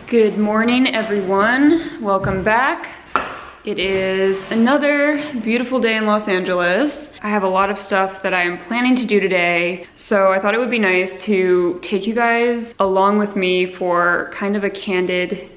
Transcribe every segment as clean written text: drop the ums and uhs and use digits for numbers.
Good morning, everyone. Welcome back. It is another beautiful day in Los Angeles. I have a lot of stuff that I am planning to do today, so I thought it would be nice to take you guys along with me for kind of a candid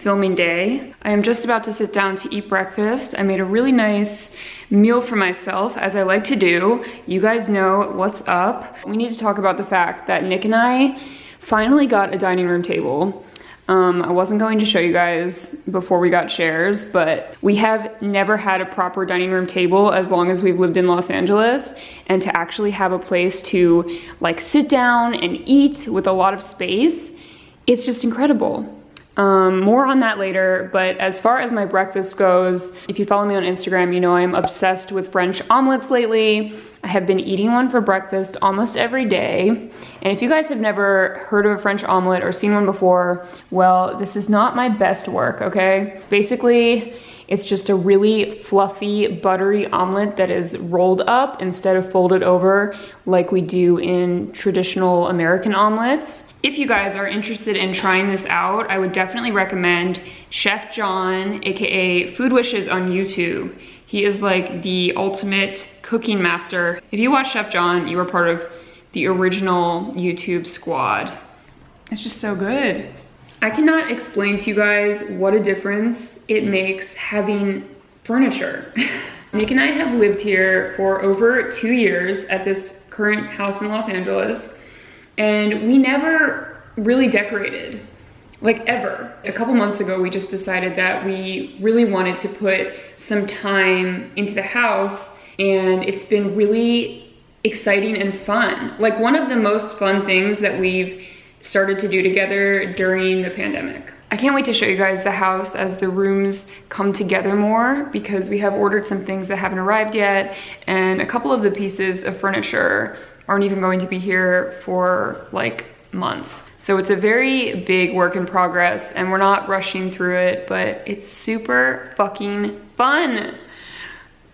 filming day. I am just about to sit down to eat breakfast. I made a really nice meal for myself, as I like to do. You guys know what's up. We need to talk about the fact that Nick and I finally got a dining room table. I wasn't going to show you guys before we got chairs, but we have never had a proper dining room table as long as we've lived in Los Angeles, and to actually have a place to like sit down and eat with a lot of space, it's just incredible. More on that later, but as far as my breakfast goes, if you follow me on Instagram, you know I'm obsessed with French omelets lately. I have been eating one for breakfast almost every day. And if you guys have never heard of a French omelet or seen one before, well, this is not my best work, okay? Basically, it's just a really fluffy, buttery omelet that is rolled up instead of folded over like we do in traditional American omelets. If you guys are interested in trying this out, I would definitely recommend Chef John, aka Food Wishes on YouTube. He is like the ultimate cooking master. If you watch Chef John, you are part of the original YouTube squad. It's just so good. I cannot explain to you guys what a difference it makes having furniture. Nick and I have lived here for over 2 years at this current house in Los Angeles, and we never really decorated, like ever. A couple months ago, we just decided that we really wanted to put some time into the house, and it's been really exciting and fun. Like one of the most fun things that we've started to do together during the pandemic. I can't wait to show you guys the house as the rooms come together more, because we have ordered some things that haven't arrived yet, and a couple of the pieces of furniture aren't even going to be here for like months. So it's a very big work in progress, and we're not rushing through it, but it's super fucking fun.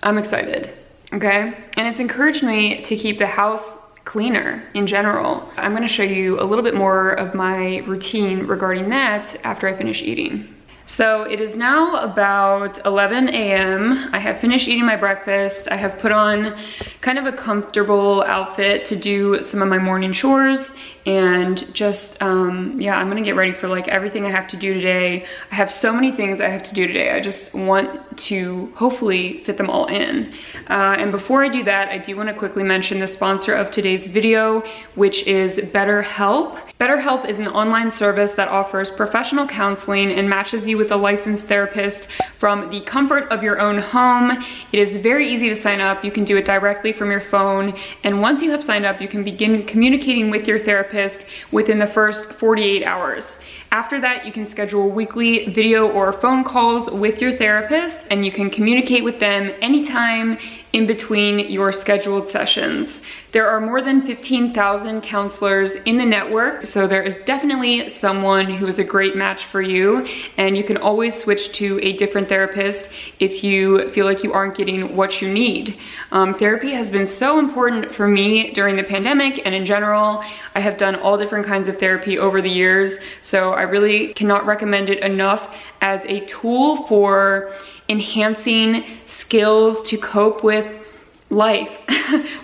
I'm excited, okay? And it's encouraged me to keep the house cleaner in general. I'm gonna show you a little bit more of my routine regarding that after I finish eating. So it is now about 11 a.m. I have finished eating my breakfast. I have put on kind of a comfortable outfit to do some of my morning chores, and just, yeah, I'm gonna get ready for like everything I have to do today. I have so many things I have to do today. I just want to hopefully fit them all in. And before I do that, I do wanna quickly mention the sponsor of today's video, which is BetterHelp. BetterHelp is an online service that offers professional counseling and matches you with a licensed therapist from the comfort of your own home. It is very easy to sign up. You can do it directly from your phone. And once you have signed up, you can begin communicating with your therapist within the first 48 hours. After that, you can schedule weekly video or phone calls with your therapist, and you can communicate with them anytime in between your scheduled sessions. There are more than 15,000 counselors in the network, so there is definitely someone who is a great match for you, and you can always switch to a different therapist if you feel like you aren't getting what you need. Therapy has been so important for me during the pandemic, and in general, I have done all different kinds of therapy over the years, so I really cannot recommend it enough as a tool for enhancing skills to cope with life.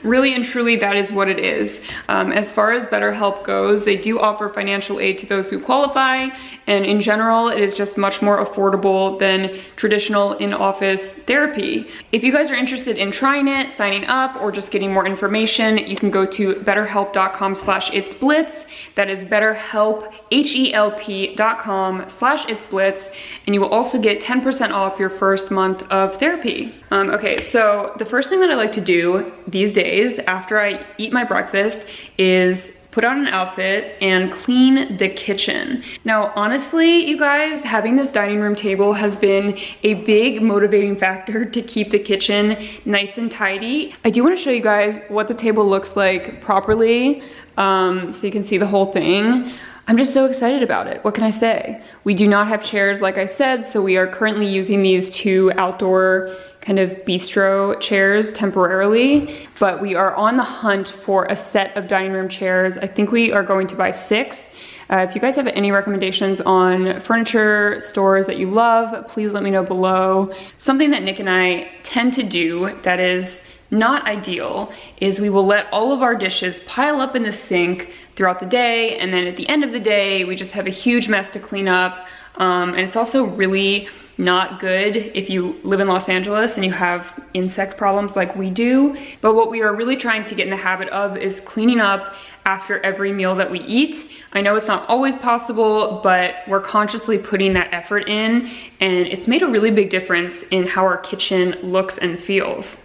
Really and truly, that is what it is. As far as BetterHelp goes, they do offer financial aid to those who qualify, and in general, it is just much more affordable than traditional in-office therapy. If you guys are interested in trying it, signing up, or just getting more information, you can go to betterhelp.com/itsblitz. That is BetterHelp, HELP.com/itsblitz, and you will also get 10% off your first month of therapy. Okay, so the first thing that I like to do these days after I eat my breakfast is put on an outfit and clean the kitchen. Now, honestly, you guys, having this dining room table has been a big motivating factor to keep the kitchen nice and tidy. I do want to show you guys what the table looks like properly, so you can see the whole thing. I'm just so excited about it. What can I say? We do not have chairs, like I said, so we are currently using these two outdoor kind of bistro chairs temporarily, but we are on the hunt for a set of dining room chairs. I think we are going to buy 6. If you guys have any recommendations on furniture stores that you love, please let me know below. Something that Nick and I tend to do that is not ideal is we will let all of our dishes pile up in the sink throughout the day, and then at the end of the day we just have a huge mess to clean up. And it's also really not good if you live in Los Angeles and you have insect problems like we do. But what we are really trying to get in the habit of is cleaning up after every meal that we eat. I know it's not always possible, but we're consciously putting that effort in, and it's made a really big difference in how our kitchen looks and feels.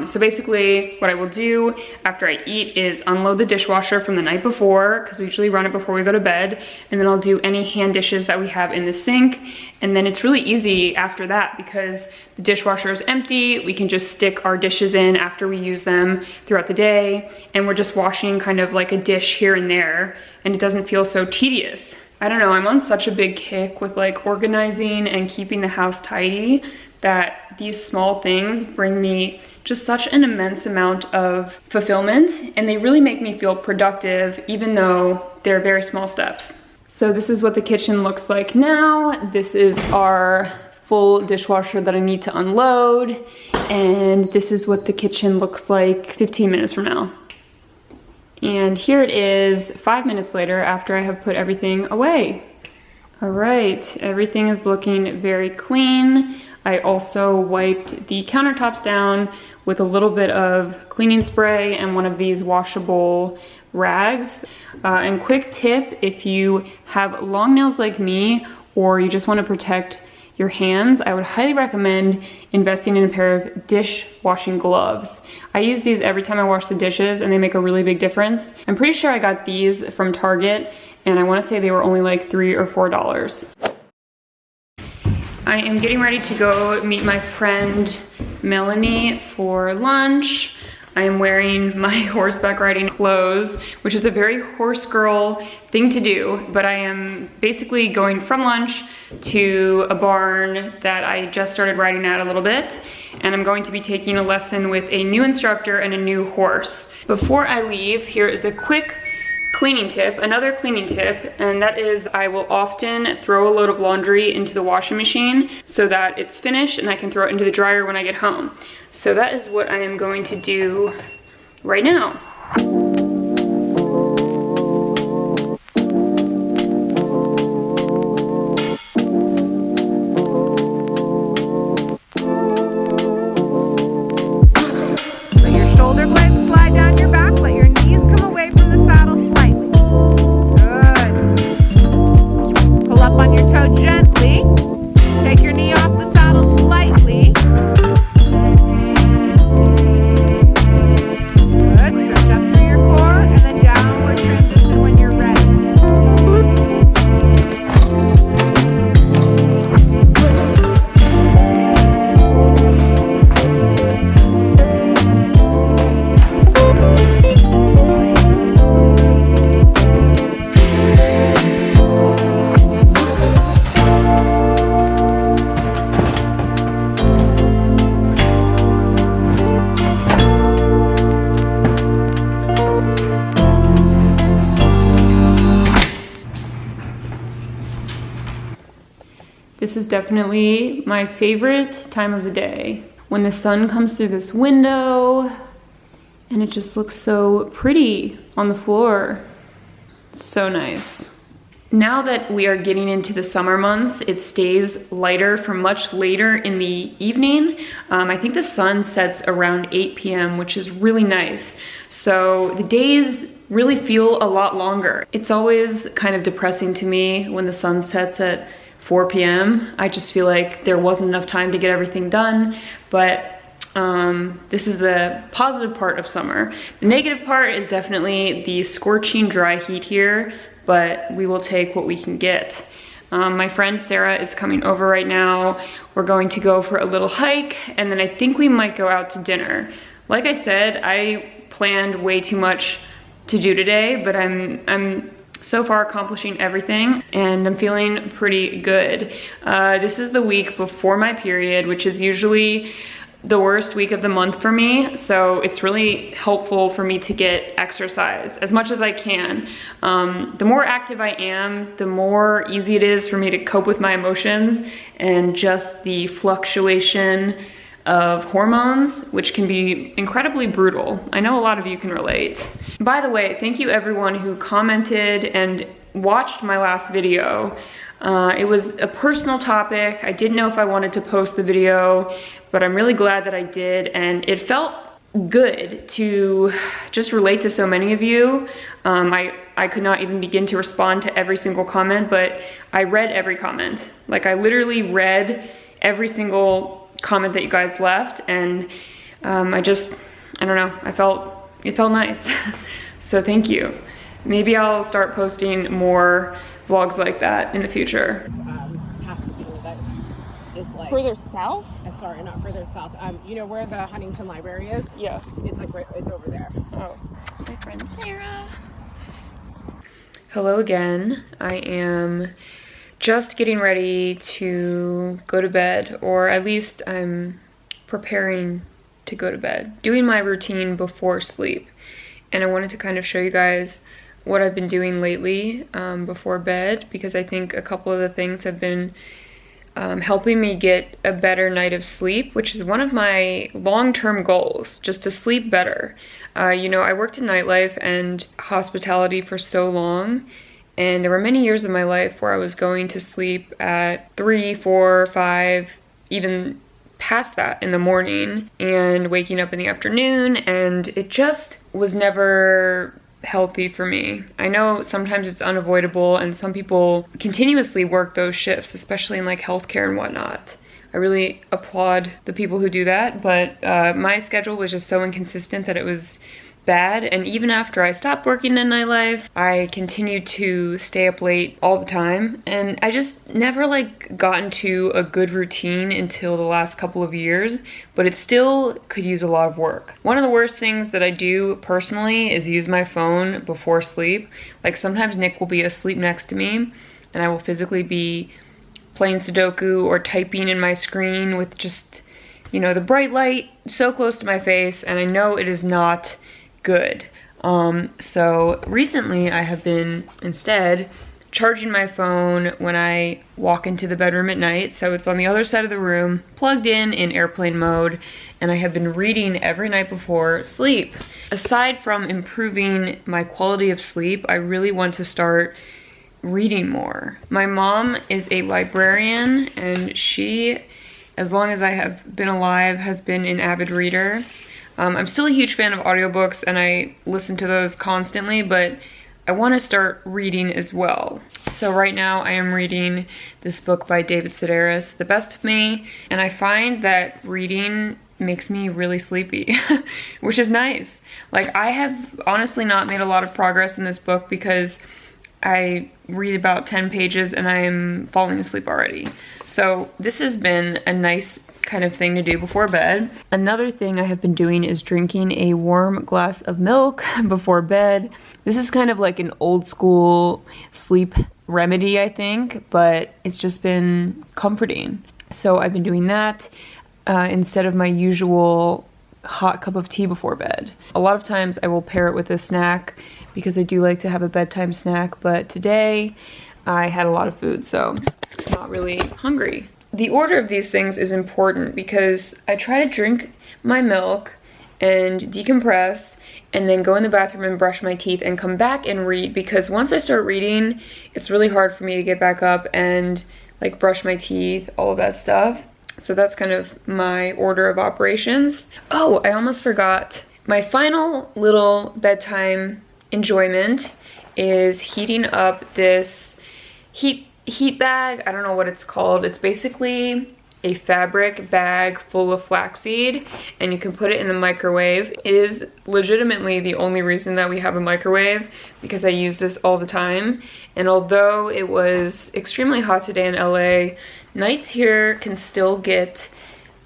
So basically what I will do after I eat is unload the dishwasher from the night before, because we usually run it before we go to bed, and then I'll do any hand dishes that we have in the sink. And then it's really easy after that because the dishwasher is empty. We can just stick our dishes in after we use them throughout the day, and we're just washing kind of like a dish here and there, and it doesn't feel so tedious. I don't know, I'm on such a big kick with like organizing and keeping the house tidy that these small things bring me just such an immense amount of fulfillment, and they really make me feel productive even though they're very small steps. So this is what the kitchen looks like now. This is our full dishwasher that I need to unload, and this is what the kitchen looks like 15 minutes from now. And here it is 5 minutes later after I have put everything away. All right, everything is looking very clean. I also wiped the countertops down with a little bit of cleaning spray and one of these washable rags. And quick tip, if you have long nails like me, or you just want to protect your hands, I would highly recommend investing in a pair of dishwashing gloves. I use these every time I wash the dishes, and they make a really big difference. I'm pretty sure I got these from Target, and I want to say they were only like $3 or $4. I am getting ready to go meet my friend Melanie for lunch. I am wearing my horseback riding clothes, which is a very horse girl thing to do, but I am basically going from lunch to a barn that I just started riding at a little bit, and I'm going to be taking a lesson with a new instructor and a new horse. Before I leave, here is a quick cleaning tip, another cleaning tip, and that is I will often throw a load of laundry into the washing machine so that it's finished and I can throw it into the dryer when I get home. So that is what I am going to do right now. Let your shoulder blades slide down your back, let your knees come away from the saddle slightly. Good. Pull up on your toe gently. Take your knee off the saddle slightly. Good. Stretch up through your core and then downward transition when you're ready. This is definitely my favorite time of the day, when the sun comes through this window and it just looks so pretty on the floor. It's so nice. Now that we are getting into the summer months, it stays lighter for much later in the evening. I think the sun sets around 8 p.m., which is really nice. So the days really feel a lot longer. It's always kind of depressing to me when the sun sets at 4 p.m. I just feel like there wasn't enough time to get everything done, but this is the positive part of summer. The negative part is definitely the scorching dry heat here, but we will take what we can get. My friend Sarah is coming over right now. We're going to go for a little hike, and then I think we might go out to dinner. Like I said, I planned way too much to do today, but I'm so far accomplishing everything, and I'm feeling pretty good. This is the week before my period, which is usually the worst week of the month for me, so it's really helpful for me to get exercise as much as I can. The more active I am, the more easy it is for me to cope with my emotions and just the fluctuation of hormones, which can be incredibly brutal. I know a lot of you can relate. By the way, thank you everyone who commented and watched my last video. It was a personal topic. I didn't know if I wanted to post the video, but I'm really glad that I did, and it felt good to just relate to so many of you. I could not even begin to respond to every single comment, but I read every comment. Like, I literally read every single comment that you guys left, and I don't know, it felt nice. So thank you. Maybe I'll start posting more vlogs like that in the future. Past the people that is like Further south? Sorry, not further south. You know where the Huntington Library is? Yeah. It's like it's over there. Oh, my friend Sarah. Hello again. I am just getting ready to go to bed, or at least I'm preparing to go to bed, doing my routine before sleep. And I wanted to kind of show you guys what I've been doing lately before bed, because I think a couple of the things have been helping me get a better night of sleep, which is one of my long-term goals, just to sleep better. You know, I worked in nightlife and hospitality for so long, and there were many years of my life where I was going to sleep at 3, 4, 5, even past that in the morning, and waking up in the afternoon, and it just was never healthy for me. I know sometimes it's unavoidable, and some people continuously work those shifts, especially in like healthcare and whatnot. I really applaud the people who do that, but my schedule was just so inconsistent that it was bad. And even after I stopped working in nightlife, I continued to stay up late all the time, and I just never like got into a good routine until the last couple of years, but it still could use a lot of work. One of the worst things that I do personally is use my phone before sleep. Like, sometimes Nick will be asleep next to me and I will physically be playing Sudoku or typing in my screen with just, you know, the bright light so close to my face, and I know it is not good. So recently I have been instead charging my phone when I walk into the bedroom at night, so it's on the other side of the room, plugged in airplane mode, and I have been reading every night before sleep. Aside from improving my quality of sleep, I really want to start reading more. My mom is a librarian, and she, as long as I have been alive, has been an avid reader. I'm still a huge fan of audiobooks, and I listen to those constantly, but I want to start reading as well. So right now I am reading this book by David Sedaris, The Best of Me, and I find that reading makes me really sleepy, which is nice. Like, I have honestly not made a lot of progress in this book because I read about 10 pages and I'm falling asleep already. So this has been a nice kind of thing to do before bed. Another thing I have been doing is drinking a warm glass of milk before bed. This is kind of like an old school sleep remedy, I think, but it's just been comforting. So I've been doing that instead of my usual hot cup of tea before bed. A lot of times I will pair it with a snack because I do like to have a bedtime snack, but today I had a lot of food, so I'm not really hungry. The order of these things is important because I try to drink my milk and decompress and then go in the bathroom and brush my teeth and come back and read, because once I start reading, it's really hard for me to get back up and like brush my teeth, all of that stuff. So that's kind of my order of operations. Oh, I almost forgot. My final little bedtime enjoyment is heating up this heat bag. I don't know what it's called. It's basically a fabric bag full of flaxseed, and you can put it in the microwave. It is legitimately the only reason that we have a microwave, because I use this all the time. And although it was extremely hot today in LA, nights here can still get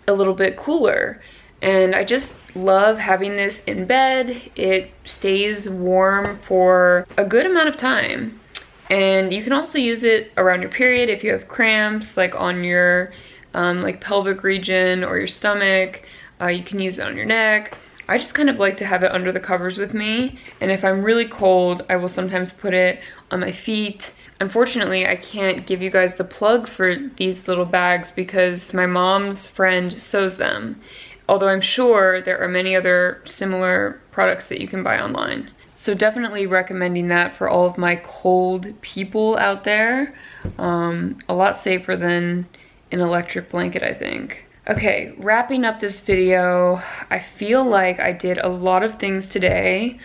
a little bit cooler. And I just love having this in bed. It stays warm for a good amount of time. And you can also use it around your period if you have cramps, like on your like pelvic region or your stomach. You can use it on your neck. I just kind of like to have it under the covers with me, and if I'm really cold, I will sometimes put it on my feet. Unfortunately, I can't give you guys the plug for these little bags because my mom's friend sews them, although I'm sure there are many other similar products that you can buy online. So definitely recommending that for all of my cold people out there. A lot safer than an electric blanket, I think. Okay, wrapping up this video, I feel like I did a lot of things today.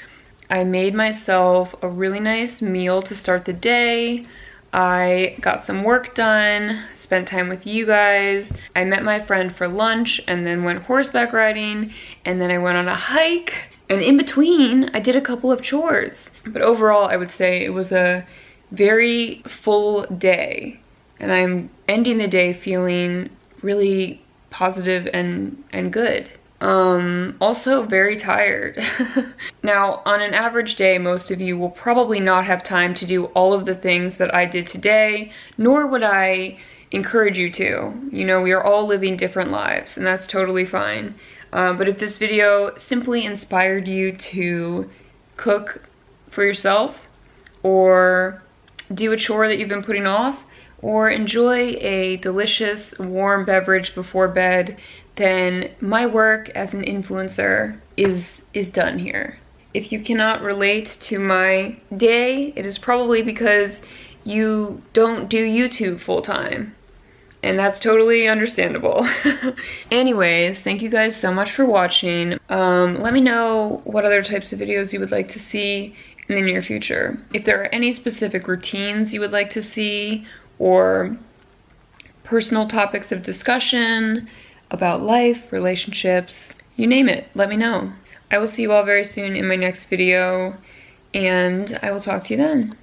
I made myself a really nice meal to start the day. I got some work done, spent time with you guys. I met my friend for lunch and then went horseback riding, and then I went on a hike. And in between, I did a couple of chores. But overall, I would say it was a very full day. And I'm ending the day feeling really positive and good. Also very tired. Now, on an average day, most of you will probably not have time to do all of the things that I did today, nor would I encourage you to. You know, we are all living different lives, and that's totally fine. But if this video simply inspired you to cook for yourself, or do a chore that you've been putting off, or enjoy a delicious warm beverage before bed, then my work as an influencer is done here. If you cannot relate to my day, it is probably because you don't do YouTube full time. And that's totally understandable. Anyways, thank you guys so much for watching. Let me know what other types of videos you would like to see in the near future. If there are any specific routines you would like to see, or personal topics of discussion about life, relationships, you name it, let me know. I will see you all very soon in my next video, and I will talk to you then.